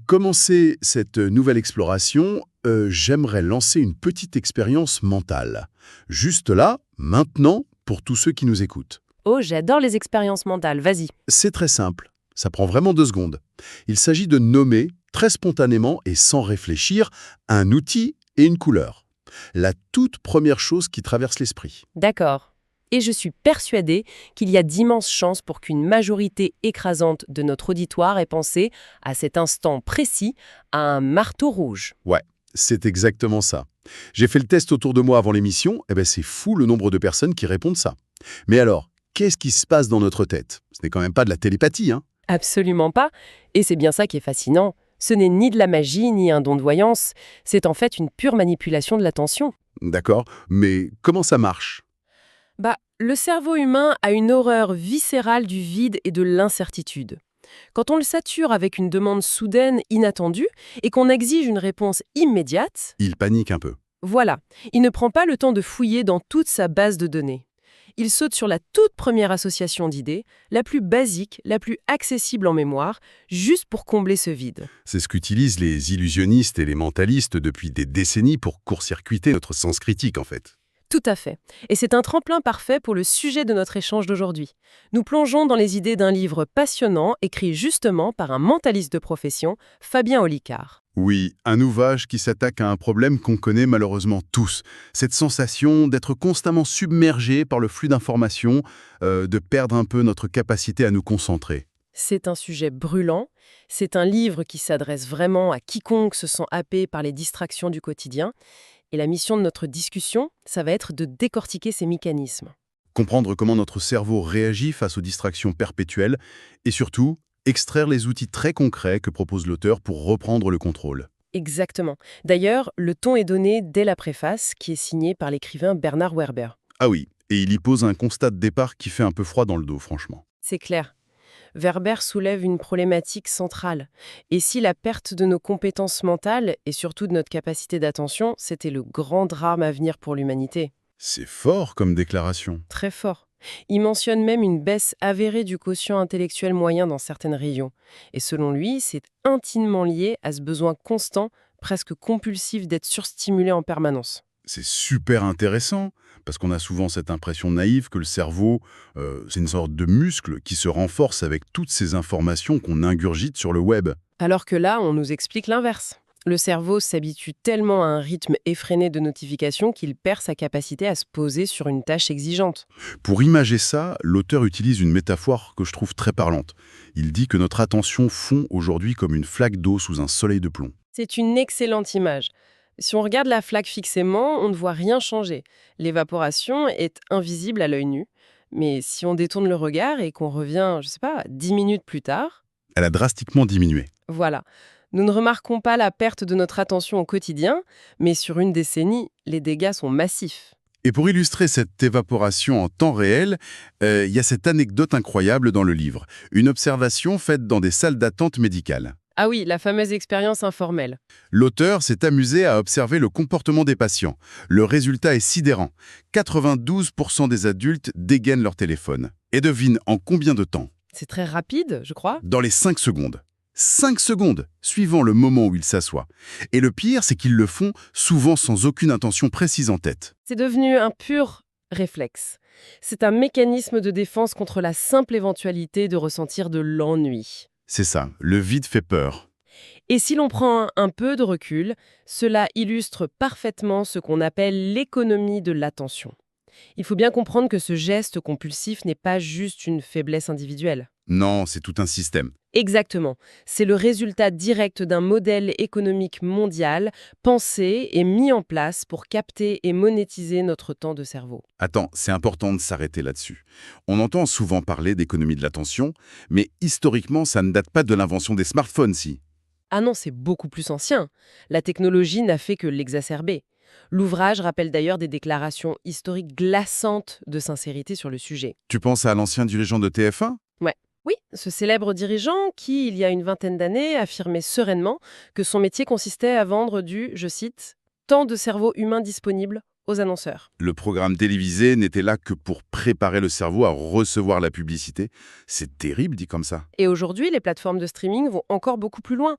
Commencer cette nouvelle exploration, j'aimerais lancer une petite expérience mentale. Juste là, maintenant, pour tous ceux qui nous écoutent. Oh, j'adore les expériences mentales, vas-y. C'est très simple, ça prend vraiment 2 secondes. Il s'agit de nommer, très spontanément et sans réfléchir, un outil et une couleur. La toute première chose qui traverse l'esprit. D'accord. Et je suis persuadée qu'il y a d'immenses chances pour qu'une majorité écrasante de notre auditoire ait pensé, à cet instant précis, à un marteau rouge. Ouais, c'est exactement ça. J'ai fait le test autour de moi avant l'émission, et c'est fou le nombre de personnes qui répondent ça. Mais alors, qu'est-ce qui se passe dans notre tête? Ce n'est quand même pas de la télépathie, hein? Absolument pas. Et c'est bien ça qui est fascinant. Ce n'est ni de la magie, ni un don de voyance. C'est en fait une pure manipulation de l'attention. D'accord, mais comment ça marche? Le cerveau humain a une horreur viscérale du vide et de l'incertitude. Quand on le sature avec une demande soudaine, inattendue, et qu'on exige une réponse immédiate, Il panique un peu. voilà, il ne prend pas le temps de fouiller dans toute sa base de données. Il saute sur la toute première association d'idées, la plus basique, la plus accessible en mémoire, juste pour combler ce vide. C'est ce qu'utilisent les illusionnistes et les mentalistes depuis des décennies pour court-circuiter notre sens critique, en fait. Tout à fait. Et c'est un tremplin parfait pour le sujet de notre échange d'aujourd'hui. Nous plongeons dans les idées d'un livre passionnant écrit justement par un mentaliste de profession, Fabien Olicard. Oui, un ouvrage qui s'attaque à un problème qu'on connaît malheureusement tous. Cette sensation d'être constamment submergé par le flux d'informations, de perdre un peu notre capacité à nous concentrer. C'est un sujet brûlant, c'est un livre qui s'adresse vraiment à quiconque se sent happé par les distractions du quotidien. Et la mission de notre discussion, ça va être de décortiquer ces mécanismes. Comprendre comment notre cerveau réagit face aux distractions perpétuelles et surtout, extraire les outils très concrets que propose l'auteur pour reprendre le contrôle. Exactement. D'ailleurs, le ton est donné dès la préface, qui est signée par l'écrivain Bernard Werber. Ah oui, et il y pose un constat de départ qui fait un peu froid dans le dos, franchement. C'est clair. Werber soulève une problématique centrale. Et si la perte de nos compétences mentales, et surtout de notre capacité d'attention, c'était le grand drame à venir pour l'humanité? C'est fort comme déclaration. Très fort. Il mentionne même une baisse avérée du quotient intellectuel moyen dans certaines régions. Et selon lui, c'est intimement lié à ce besoin constant, presque compulsif d'être surstimulé en permanence. C'est super intéressant, parce qu'on a souvent cette impression naïve que le cerveau, c'est une sorte de muscle qui se renforce avec toutes ces informations qu'on ingurgite sur le web. Alors que là, on nous explique l'inverse. Le cerveau s'habitue tellement à un rythme effréné de notifications qu'il perd sa capacité à se poser sur une tâche exigeante. Pour imager ça, l'auteur utilise une métaphore que je trouve très parlante. Il dit que notre attention fond aujourd'hui comme une flaque d'eau sous un soleil de plomb. C'est une excellente image. Si on regarde la flaque fixément, on ne voit rien changer. L'évaporation est invisible à l'œil nu. Mais si on détourne le regard et qu'on revient, 10 minutes plus tard, Elle a drastiquement diminué. voilà. Nous ne remarquons pas la perte de notre attention au quotidien, mais sur une décennie, les dégâts sont massifs. Et pour illustrer cette évaporation en temps réel, il y a cette anecdote incroyable dans le livre. Une observation faite dans des salles d'attente médicales. Ah oui, la fameuse expérience informelle. L'auteur s'est amusé à observer le comportement des patients. Le résultat est sidérant. 92% des adultes dégainent leur téléphone. Et devine en combien de temps? C'est très rapide, je crois. Dans les 5 secondes. 5 secondes, suivant le moment où ils s'assoient. Et le pire, c'est qu'ils le font souvent sans aucune intention précise en tête. C'est devenu un pur réflexe. C'est un mécanisme de défense contre la simple éventualité de ressentir de l'ennui. C'est ça, le vide fait peur. Et si l'on prend un peu de recul, cela illustre parfaitement ce qu'on appelle l'économie de l'attention. Il faut bien comprendre que ce geste compulsif n'est pas juste une faiblesse individuelle. Non, c'est tout un système. Exactement. C'est le résultat direct d'un modèle économique mondial pensé et mis en place pour capter et monétiser notre temps de cerveau. Attends, c'est important de s'arrêter là-dessus. On entend souvent parler d'économie de l'attention, mais historiquement, ça ne date pas de l'invention des smartphones, si. Ah non, c'est beaucoup plus ancien. La technologie n'a fait que l'exacerber. L'ouvrage rappelle d'ailleurs des déclarations historiques glaçantes de sincérité sur le sujet. Tu penses à l'ancien dirigeant de TF1? Ouais. Oui, ce célèbre dirigeant qui, il y a une vingtaine d'années, affirmait sereinement que son métier consistait à vendre du, je cite, « temps de cerveau humain disponible aux annonceurs. Le programme télévisé n'était là que pour préparer le cerveau à recevoir la publicité. C'est terrible dit comme ça. Et aujourd'hui, les plateformes de streaming vont encore beaucoup plus loin.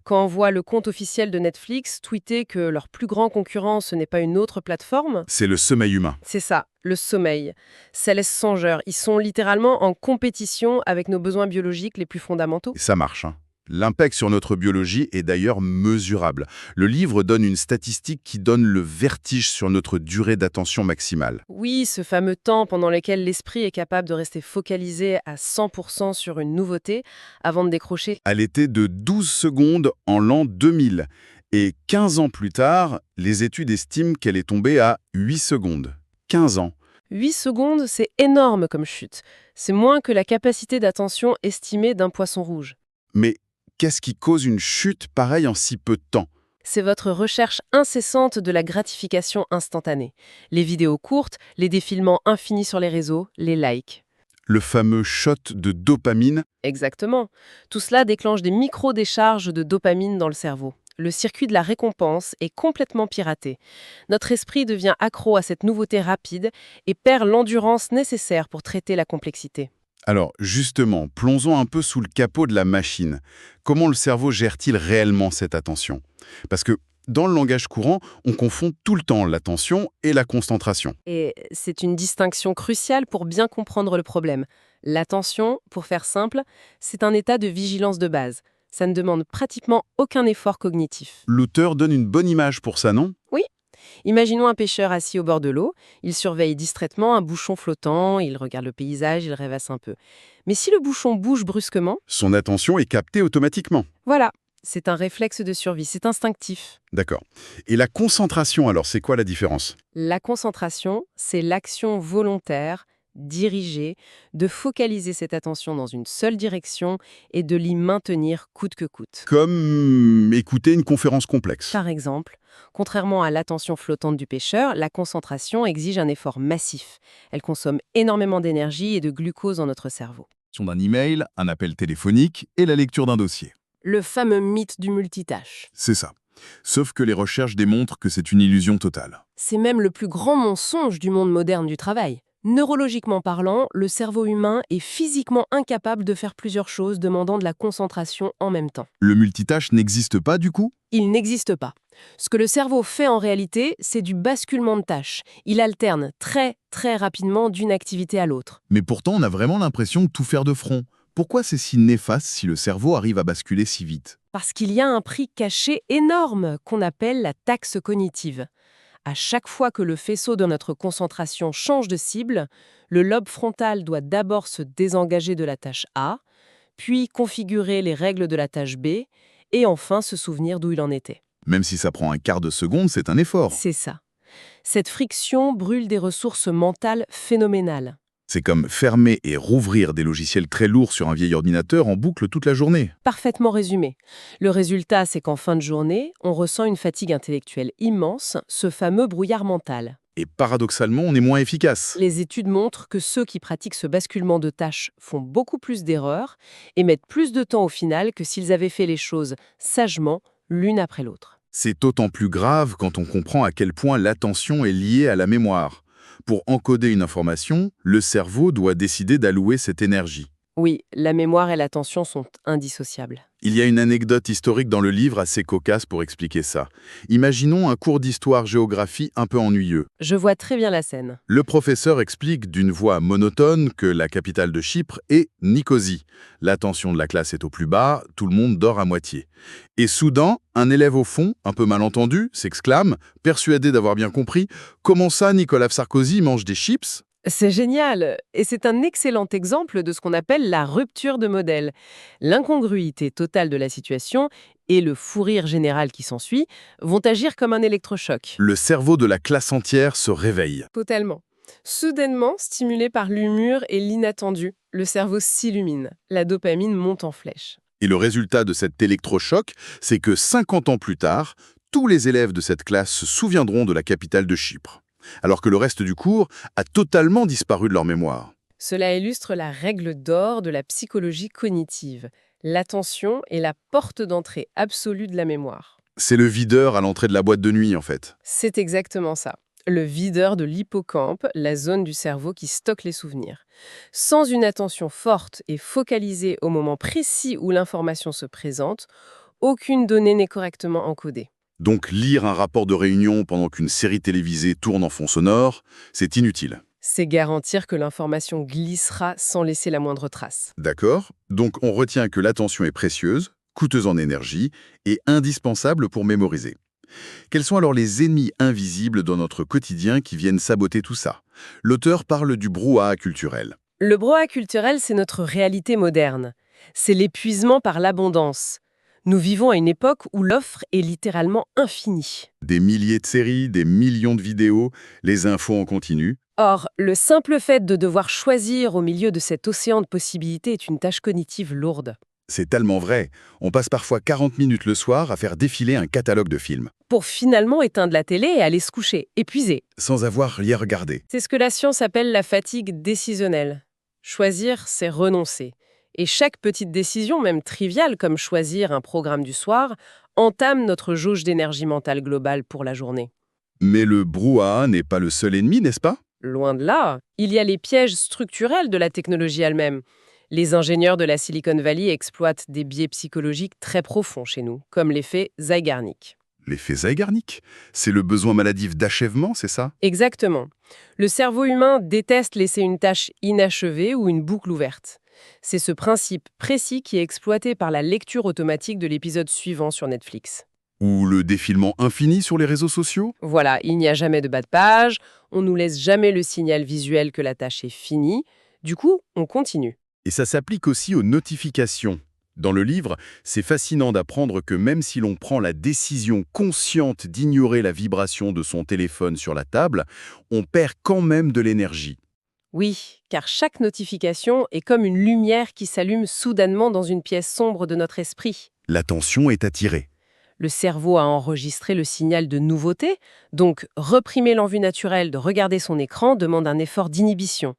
Quand on voit le compte officiel de Netflix tweeter que leur plus grand concurrent, ce n'est pas une autre plateforme, C'est le sommeil humain. c'est ça, le sommeil. Ça laisse songeur. Ils sont littéralement en compétition avec nos besoins biologiques les plus fondamentaux. Et ça marche, hein. L'impact sur notre biologie est d'ailleurs mesurable. Le livre donne une statistique qui donne le vertige sur notre durée d'attention maximale. Oui, ce fameux temps pendant lequel l'esprit est capable de rester focalisé à 100% sur une nouveauté avant de décrocher. Elle était de 12 secondes en l'an 2000. Et 15 ans plus tard, les études estiment qu'elle est tombée à 8 secondes. 15 ans. 8 secondes, c'est énorme comme chute. C'est moins que la capacité d'attention estimée d'un poisson rouge. Mais qu'est-ce qui cause une chute pareille en si peu de temps? C'est votre recherche incessante de la gratification instantanée. Les vidéos courtes, les défilements infinis sur les réseaux, les likes. Le fameux shot de dopamine. Exactement. Tout cela déclenche des micro-décharges de dopamine dans le cerveau. Le circuit de la récompense est complètement piraté. Notre esprit devient accro à cette nouveauté rapide et perd l'endurance nécessaire pour traiter la complexité. Alors justement, plongeons un peu sous le capot de la machine. Comment le cerveau gère-t-il réellement cette attention? Parce que dans le langage courant, on confond tout le temps l'attention et la concentration. Et c'est une distinction cruciale pour bien comprendre le problème. L'attention, pour faire simple, c'est un état de vigilance de base. Ça ne demande pratiquement aucun effort cognitif. L'auteur donne une bonne image pour ça, non? Oui. Imaginons un pêcheur assis au bord de l'eau. Il surveille distraitement un bouchon flottant, il regarde le paysage, il rêvasse un peu. Mais si le bouchon bouge brusquement, Son attention est captée automatiquement. voilà, c'est un réflexe de survie, c'est instinctif. D'accord. Et la concentration, alors, c'est quoi la différence? La concentration, c'est l'action volontaire, dirigée, de focaliser cette attention dans une seule direction et de l'y maintenir coûte que coûte. Comme écouter une conférence complexe. Par exemple, contrairement à l'attention flottante du pêcheur, la concentration exige un effort massif. Elle consomme énormément d'énergie et de glucose dans notre cerveau. D'un email, un appel téléphonique et la lecture d'un dossier. Le fameux mythe du multitâche. C'est ça. Sauf que les recherches démontrent que c'est une illusion totale. C'est même le plus grand mensonge du monde moderne du travail. Neurologiquement parlant, le cerveau humain est physiquement incapable de faire plusieurs choses demandant de la concentration en même temps. Le multitâche n'existe pas du coup? Il n'existe pas. Ce que le cerveau fait en réalité, c'est du basculement de tâches. Il alterne très rapidement d'une activité à l'autre. Mais pourtant, on a vraiment l'impression de tout faire de front. Pourquoi c'est si néfaste si le cerveau arrive à basculer si vite? Parce qu'il y a un prix caché énorme qu'on appelle la taxe cognitive. À chaque fois que le faisceau de notre concentration change de cible, le lobe frontal doit d'abord se désengager de la tâche A, puis configurer les règles de la tâche B, et enfin se souvenir d'où il en était. Même si ça prend un quart de seconde, c'est un effort. C'est ça. Cette friction brûle des ressources mentales phénoménales. C'est comme fermer et rouvrir des logiciels très lourds sur un vieil ordinateur en boucle toute la journée. Parfaitement résumé. Le résultat, c'est qu'en fin de journée, on ressent une fatigue intellectuelle immense, ce fameux brouillard mental. Et paradoxalement, on est moins efficace. Les études montrent que ceux qui pratiquent ce basculement de tâches font beaucoup plus d'erreurs et mettent plus de temps au final que s'ils avaient fait les choses sagement, l'une après l'autre. C'est d'autant plus grave quand on comprend à quel point l'attention est liée à la mémoire. Pour encoder une information, le cerveau doit décider d'allouer cette énergie. Oui, la mémoire et l'attention sont indissociables. Il y a une anecdote historique dans le livre assez cocasse pour expliquer ça. Imaginons un cours d'histoire-géographie un peu ennuyeux. Je vois très bien la scène. Le professeur explique d'une voix monotone que la capitale de Chypre est Nicosie. L'attention de la classe est au plus bas, tout le monde dort à moitié. Et soudain, un élève au fond, un peu mal entendu, s'exclame, persuadé d'avoir bien compris, « Comment ça, Nicolas Sarkozy mange des chips ?» C'est génial. Et c'est un excellent exemple de ce qu'on appelle la rupture de modèle. L'incongruité totale de la situation et le fou rire général qui s'ensuit vont agir comme un électrochoc. Le cerveau de la classe entière se réveille. Totalement. Soudainement, stimulé par l'humour et l'inattendu, le cerveau s'illumine. La dopamine monte en flèche. Et le résultat de cet électrochoc, c'est que 50 ans plus tard, tous les élèves de cette classe se souviendront de la capitale de Chypre, alors que le reste du cours a totalement disparu de leur mémoire. Cela illustre la règle d'or de la psychologie cognitive. L'attention est la porte d'entrée absolue de la mémoire. C'est le videur à l'entrée de la boîte de nuit, en fait. C'est exactement ça. Le videur de l'hippocampe, la zone du cerveau qui stocke les souvenirs. Sans une attention forte et focalisée au moment précis où l'information se présente, aucune donnée n'est correctement encodée. Donc lire un rapport de réunion pendant qu'une série télévisée tourne en fond sonore, c'est inutile. C'est garantir que l'information glissera sans laisser la moindre trace. D'accord? Donc on retient que l'attention est précieuse, coûteuse en énergie et indispensable pour mémoriser. Quels sont alors les ennemis invisibles dans notre quotidien qui viennent saboter tout ça? L'auteur parle du brouhaha culturel. Le brouhaha culturel, c'est notre réalité moderne. C'est l'épuisement par l'abondance. Nous vivons à une époque où l'offre est littéralement infinie. Des milliers de séries, des millions de vidéos, les infos en continu. Or, le simple fait de devoir choisir au milieu de cet océan de possibilités est une tâche cognitive lourde. C'est tellement vrai. On passe parfois 40 minutes le soir à faire défiler un catalogue de films, Pour finalement éteindre la télé et aller se coucher, épuisé. sans avoir rien regardé. C'est ce que la science appelle la fatigue décisionnelle. Choisir, c'est renoncer. Et chaque petite décision, même triviale comme choisir un programme du soir, entame notre jauge d'énergie mentale globale pour la journée. Mais le brouhaha n'est pas le seul ennemi, n'est-ce pas? Loin de là, il y a les pièges structurels de la technologie elle-même. Les ingénieurs de la Silicon Valley exploitent des biais psychologiques très profonds chez nous, comme l'effet Zeigarnik. L'effet Zeigarnik, c'est le besoin maladif d'achèvement, c'est ça? Exactement. Le cerveau humain déteste laisser une tâche inachevée ou une boucle ouverte. C'est ce principe précis qui est exploité par la lecture automatique de l'épisode suivant sur Netflix. Ou le défilement infini sur les réseaux sociaux? Voilà, il n'y a jamais de bas de page, on nous laisse jamais le signal visuel que la tâche est finie. Du coup, on continue. Et ça s'applique aussi aux notifications. Dans le livre, c'est fascinant d'apprendre que même si l'on prend la décision consciente d'ignorer la vibration de son téléphone sur la table, on perd quand même de l'énergie. Oui, car chaque notification est comme une lumière qui s'allume soudainement dans une pièce sombre de notre esprit. L'attention est attirée. Le cerveau a enregistré le signal de nouveauté, donc reprimer l'envie naturelle de regarder son écran demande un effort d'inhibition.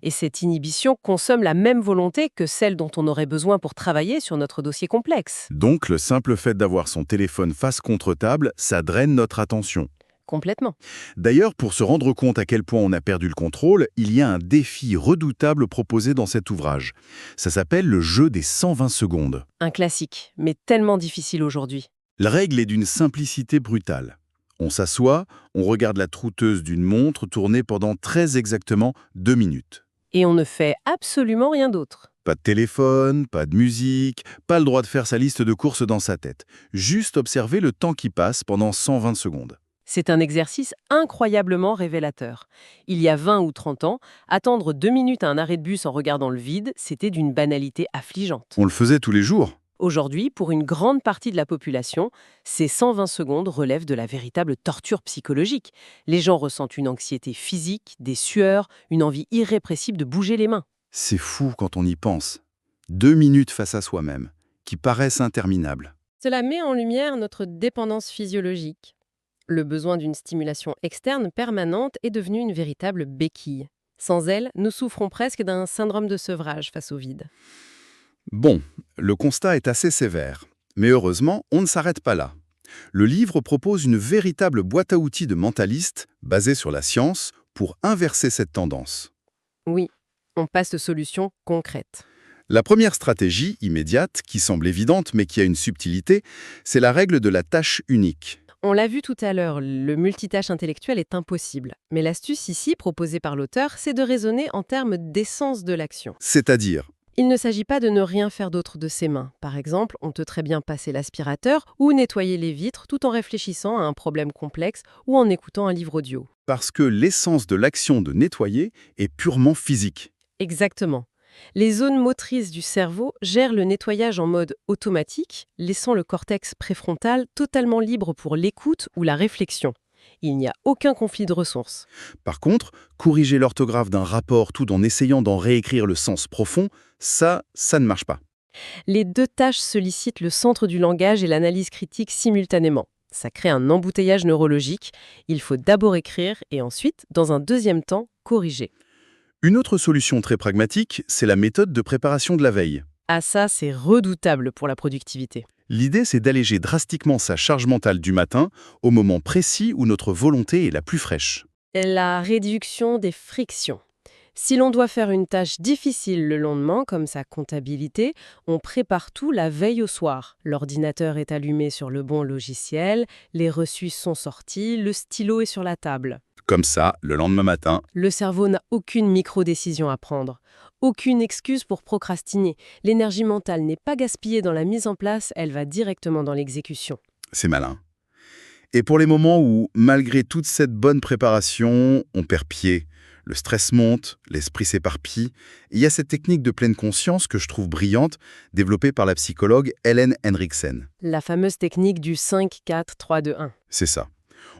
Et cette inhibition consomme la même volonté que celle dont on aurait besoin pour travailler sur notre dossier complexe. Donc le simple fait d'avoir son téléphone face contre table, ça draine notre attention. Complètement. D'ailleurs, pour se rendre compte à quel point on a perdu le contrôle, il y a un défi redoutable proposé dans cet ouvrage. Ça s'appelle le jeu des 120 secondes. Un classique, mais tellement difficile aujourd'hui. La règle est d'une simplicité brutale. On s'assoit, on regarde la trouteuse d'une montre tournée pendant très exactement 2 minutes. Et on ne fait absolument rien d'autre. Pas de téléphone, pas de musique, pas le droit de faire sa liste de courses dans sa tête. Juste observer le temps qui passe pendant 120 secondes. C'est un exercice incroyablement révélateur. Il y a 20 ou 30 ans, attendre 2 minutes à un arrêt de bus en regardant le vide, c'était d'une banalité affligeante. On le faisait tous les jours. Aujourd'hui, pour une grande partie de la population, ces 120 secondes relèvent de la véritable torture psychologique. Les gens ressentent une anxiété physique, des sueurs, une envie irrépressible de bouger les mains. C'est fou quand on y pense. 2 minutes face à soi-même, qui paraissent interminables. Cela met en lumière notre dépendance physiologique. Le besoin d'une stimulation externe permanente est devenu une véritable béquille. Sans elle, nous souffrons presque d'un syndrome de sevrage face au vide. Bon, le constat est assez sévère. Mais heureusement, on ne s'arrête pas là. Le livre propose une véritable boîte à outils de mentalistes, basée sur la science, pour inverser cette tendance. Oui, on passe de solutions concrètes. La première stratégie, immédiate, qui semble évidente mais qui a une subtilité, c'est la règle de la tâche unique. On l'a vu tout à l'heure, le multitâche intellectuel est impossible. Mais l'astuce ici, proposée par l'auteur, c'est de raisonner en termes d'essence de l'action. C'est-à-dire, Il ne s'agit pas de ne rien faire d'autre de ses mains. Par exemple, on peut très bien passer l'aspirateur ou nettoyer les vitres tout en réfléchissant à un problème complexe ou en écoutant un livre audio. parce que l'essence de l'action de nettoyer est purement physique. Exactement. Les zones motrices du cerveau gèrent le nettoyage en mode automatique, laissant le cortex préfrontal totalement libre pour l'écoute ou la réflexion. Il n'y a aucun conflit de ressources. Par contre, corriger l'orthographe d'un rapport tout en essayant d'en réécrire le sens profond, ça ne marche pas. Les deux tâches sollicitent le centre du langage et l'analyse critique simultanément. Ça crée un embouteillage neurologique. Il faut d'abord écrire et ensuite, dans un deuxième temps, corriger. Une autre solution très pragmatique, c'est la méthode de préparation de la veille. Ah ça, c'est redoutable pour la productivité. L'idée, c'est d'alléger drastiquement sa charge mentale du matin au moment précis où notre volonté est la plus fraîche. La réduction des frictions. Si l'on doit faire une tâche difficile le lendemain, comme sa comptabilité, on prépare tout la veille au soir. L'ordinateur est allumé sur le bon logiciel, les reçus sont sortis, le stylo est sur la table. Comme ça, le lendemain matin, Le cerveau n'a aucune micro-décision à prendre, aucune excuse pour procrastiner. L'énergie mentale n'est pas gaspillée dans la mise en place, elle va directement dans l'exécution. c'est malin. Et pour les moments où, malgré toute cette bonne préparation, on perd pied, le stress monte, l'esprit s'éparpille, il y a cette technique de pleine conscience que je trouve brillante, développée par la psychologue Helen Henriksen. La fameuse technique du 5-4-3-2-1. C'est ça.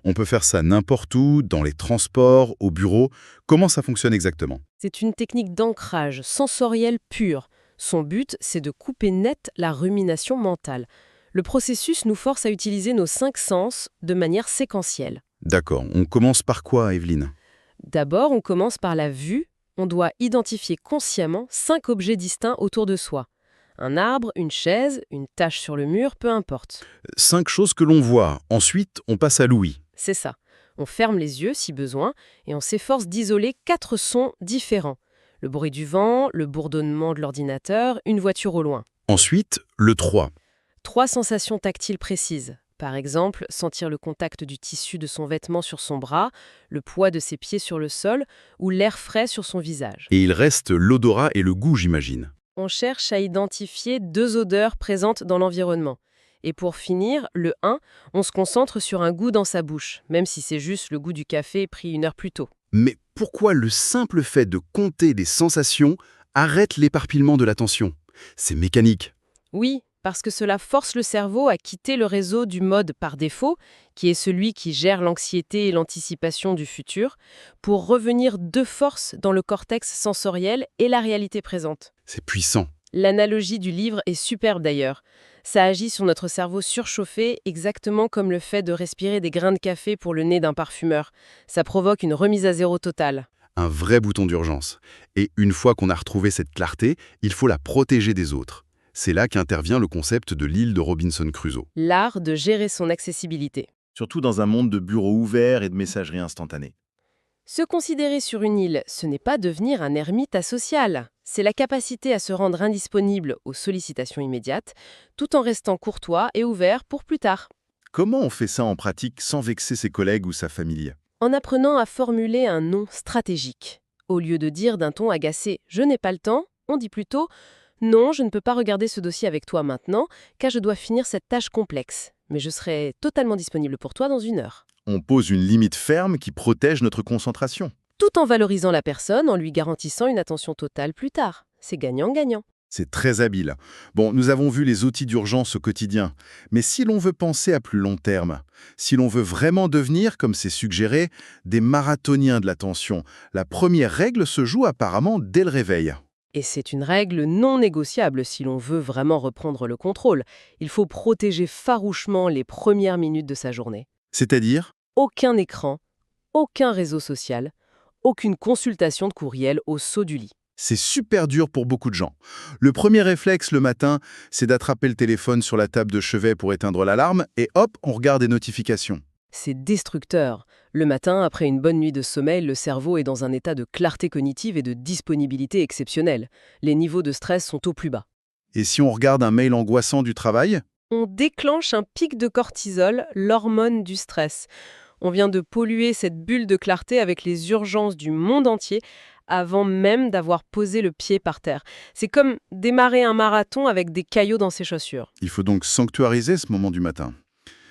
On peut faire ça n'importe où, dans les transports, au bureau. Comment ça fonctionne exactement? C'est une technique d'ancrage sensoriel pur. Son but, c'est de couper net la rumination mentale. Le processus nous force à utiliser nos 5 sens de manière séquentielle. D'accord. On commence par quoi, Evelyne? D'abord, on commence par la vue. On doit identifier consciemment 5 objets distincts autour de soi. Un arbre, une chaise, une tache sur le mur, peu importe. 5 choses que l'on voit. Ensuite, on passe à l'ouïe. C'est ça. On ferme les yeux si besoin et on s'efforce d'isoler 4 sons différents. Le bruit du vent, le bourdonnement de l'ordinateur, une voiture au loin. Ensuite, le 3. 3 sensations tactiles précises. Par exemple, sentir le contact du tissu de son vêtement sur son bras, le poids de ses pieds sur le sol ou l'air frais sur son visage. Et il reste l'odorat et le goût, j'imagine. On cherche à identifier 2 odeurs présentes dans l'environnement. Et pour finir, le 1, on se concentre sur un goût dans sa bouche, même si c'est juste le goût du café pris une heure plus tôt. Mais pourquoi le simple fait de compter des sensations arrête l'éparpillement de l'attention? C'est mécanique. Oui, parce que cela force le cerveau à quitter le réseau du mode par défaut, qui est celui qui gère l'anxiété et l'anticipation du futur, pour revenir de force dans le cortex sensoriel et la réalité présente. C'est puissant. L'analogie du livre est superbe d'ailleurs. Ça agit sur notre cerveau surchauffé exactement comme le fait de respirer des grains de café pour le nez d'un parfumeur. Ça provoque une remise à zéro totale. Un vrai bouton d'urgence. Et une fois qu'on a retrouvé cette clarté, il faut la protéger des autres. C'est là qu'intervient le concept de l'île de Robinson Crusoe. L'art de gérer son accessibilité. Surtout dans un monde de bureaux ouverts et de messagerie instantanée. Se considérer sur une île, ce n'est pas devenir un ermite asocial. C'est la capacité à se rendre indisponible aux sollicitations immédiates, tout en restant courtois et ouvert pour plus tard. Comment on fait ça en pratique sans vexer ses collègues ou sa famille? En apprenant à formuler un non stratégique. Au lieu de dire d'un ton agacé « je n'ai pas le temps », on dit plutôt « non, je ne peux pas regarder ce dossier avec toi maintenant, car je dois finir cette tâche complexe, mais je serai totalement disponible pour toi dans 1 heure ». On pose une limite ferme qui protège notre concentration. Tout en valorisant la personne, en lui garantissant une attention totale plus tard. C'est gagnant-gagnant. C'est très habile. Bon, nous avons vu les outils d'urgence au quotidien, mais si l'on veut penser à plus long terme, si l'on veut vraiment devenir, comme c'est suggéré, des marathoniens de l'attention, la première règle se joue apparemment dès le réveil. Et c'est une règle non négociable si l'on veut vraiment reprendre le contrôle. Il faut protéger farouchement les premières minutes de sa journée. C'est-à-dire? Aucun écran, aucun réseau social, aucune consultation de courriel au saut du lit. C'est super dur pour beaucoup de gens. Le premier réflexe le matin, c'est d'attraper le téléphone sur la table de chevet pour éteindre l'alarme et hop, on regarde les notifications. C'est destructeur. Le matin, après une bonne nuit de sommeil, le cerveau est dans un état de clarté cognitive et de disponibilité exceptionnelle. Les niveaux de stress sont au plus bas. Et si on regarde un mail angoissant du travail? On déclenche un pic de cortisol, l'hormone du stress. On vient de polluer cette bulle de clarté avec les urgences du monde entier avant même d'avoir posé le pied par terre. C'est comme démarrer un marathon avec des caillots dans ses chaussures. Il faut donc sanctuariser ce moment du matin.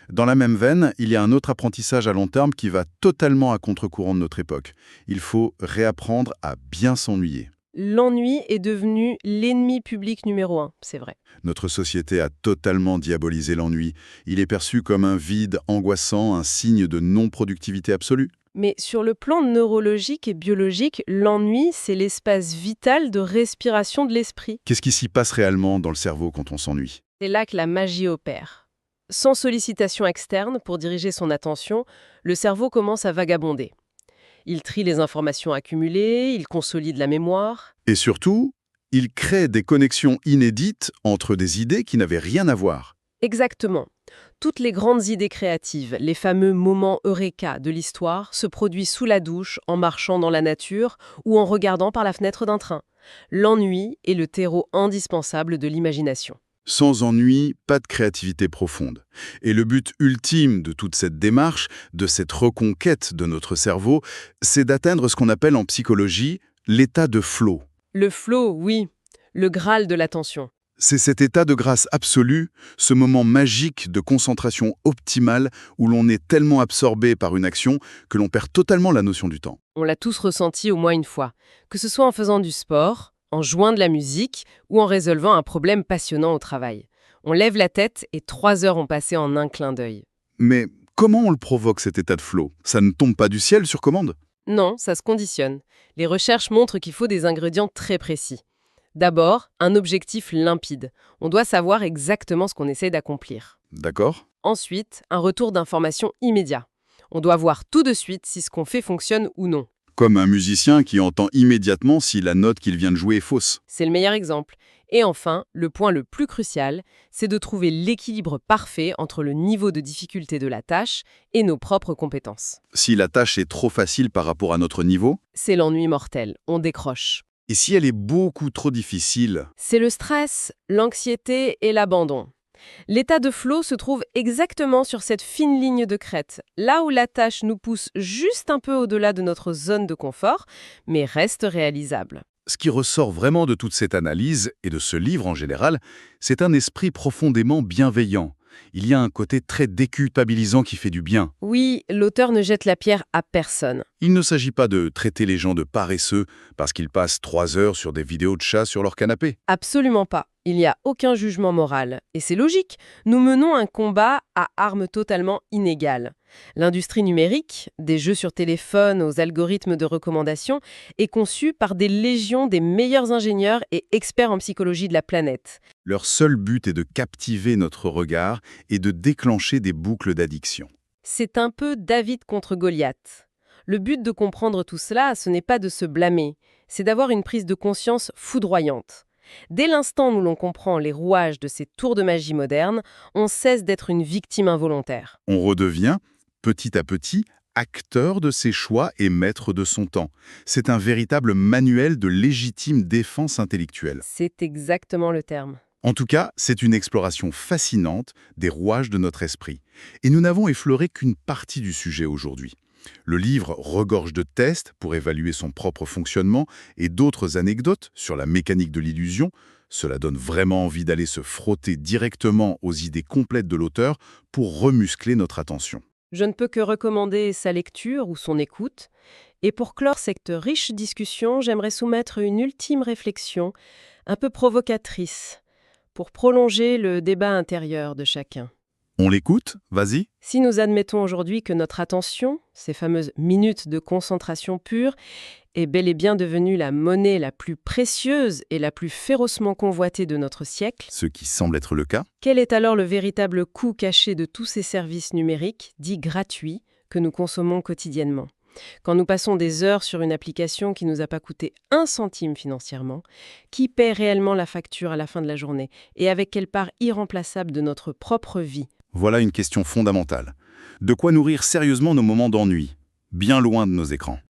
Dans la même veine, il y a un autre apprentissage à long terme qui va totalement à contre-courant de notre époque. Il faut réapprendre à bien s'ennuyer. L'ennui est devenu l'ennemi public numéro 1, c'est vrai. Notre société a totalement diabolisé l'ennui. Il est perçu comme un vide angoissant, un signe de non-productivité absolue. Mais sur le plan neurologique et biologique, l'ennui, c'est l'espace vital de respiration de l'esprit. Qu'est-ce qui s'y passe réellement dans le cerveau quand on s'ennuie? C'est là que la magie opère. Sans sollicitation externe pour diriger son attention, le cerveau commence à vagabonder. Il trie les informations accumulées, il consolide la mémoire. Et surtout, il crée des connexions inédites entre des idées qui n'avaient rien à voir. Exactement. Toutes les grandes idées créatives, les fameux moments eureka de l'histoire, se produisent sous la douche, en marchant dans la nature ou en regardant par la fenêtre d'un train. L'ennui est le terreau indispensable de l'imagination. Sans ennui, pas de créativité profonde. Et le but ultime de toute cette démarche, de cette reconquête de notre cerveau, c'est d'atteindre ce qu'on appelle en psychologie l'état de flow. Le flow, oui, le Graal de l'attention. C'est cet état de grâce absolue, ce moment magique de concentration optimale où l'on est tellement absorbé par une action que l'on perd totalement la notion du temps. On l'a tous ressenti au moins une fois, que ce soit en faisant du sport, en jouant de la musique ou en résolvant un problème passionnant au travail. On lève la tête et 3 heures ont passé en un clin d'œil. Mais comment on le provoque cet état de flow? Ça ne tombe pas du ciel sur commande? Non, ça se conditionne. Les recherches montrent qu'il faut des ingrédients très précis. D'abord, un objectif limpide. On doit savoir exactement ce qu'on essaie d'accomplir. D'accord? Ensuite, un retour d'information immédiat. On doit voir tout de suite si ce qu'on fait fonctionne ou non. Comme un musicien qui entend immédiatement si la note qu'il vient de jouer est fausse. C'est le meilleur exemple. Et enfin, le point le plus crucial, c'est de trouver l'équilibre parfait entre le niveau de difficulté de la tâche et nos propres compétences. Si la tâche est trop facile par rapport à notre niveau, C'est l'ennui mortel, on décroche. et si elle est beaucoup trop difficile, C'est le stress, l'anxiété et l'abandon. L'état de flow se trouve exactement sur cette fine ligne de crête, là où la tâche nous pousse juste un peu au-delà de notre zone de confort, mais reste réalisable. ce qui ressort vraiment de toute cette analyse, et de ce livre en général, c'est un esprit profondément bienveillant. Il y a un côté très déculpabilisant qui fait du bien. Oui, l'auteur ne jette la pierre à personne. Il ne s'agit pas de traiter les gens de paresseux parce qu'ils passent 3 heures sur des vidéos de chats sur leur canapé. Absolument pas. Il n'y a aucun jugement moral. Et c'est logique. Nous menons un combat à armes totalement inégales. L'industrie numérique, des jeux sur téléphone aux algorithmes de recommandation, est conçue par des légions des meilleurs ingénieurs et experts en psychologie de la planète. Leur seul but est de captiver notre regard et de déclencher des boucles d'addiction. C'est un peu David contre Goliath. Le but de comprendre tout cela, ce n'est pas de se blâmer, c'est d'avoir une prise de conscience foudroyante. Dès l'instant où l'on comprend les rouages de ces tours de magie modernes, on cesse d'être une victime involontaire. On redevient, petit à petit, acteur de ses choix et maître de son temps. C'est un véritable manuel de légitime défense intellectuelle. C'est exactement le terme. En tout cas, c'est une exploration fascinante des rouages de notre esprit. Et nous n'avons effleuré qu'une partie du sujet aujourd'hui. Le livre regorge de tests pour évaluer son propre fonctionnement et d'autres anecdotes sur la mécanique de l'illusion. Cela donne vraiment envie d'aller se frotter directement aux idées complètes de l'auteur pour remuscler notre attention. Je ne peux que recommander sa lecture ou son écoute. Et pour clore cette riche discussion, j'aimerais soumettre une ultime réflexion, un peu provocatrice, pour prolonger le débat intérieur de chacun. On l'écoute? Vas-y. Si nous admettons aujourd'hui que notre attention, ces fameuses minutes de concentration pure, est bel et bien devenue la monnaie la plus précieuse et la plus férocement convoitée de notre siècle, Ce qui semble être le cas. quel est alors le véritable coût caché de tous ces services numériques, dits gratuits, que nous consommons quotidiennement ? Quand nous passons des heures sur une application qui ne nous a pas coûté 1 centime financièrement, qui paie réellement la facture à la fin de la journée et avec quelle part irremplaçable de notre propre vie ? Voilà une question fondamentale. De quoi nourrir sérieusement nos moments d'ennui, bien loin de nos écrans.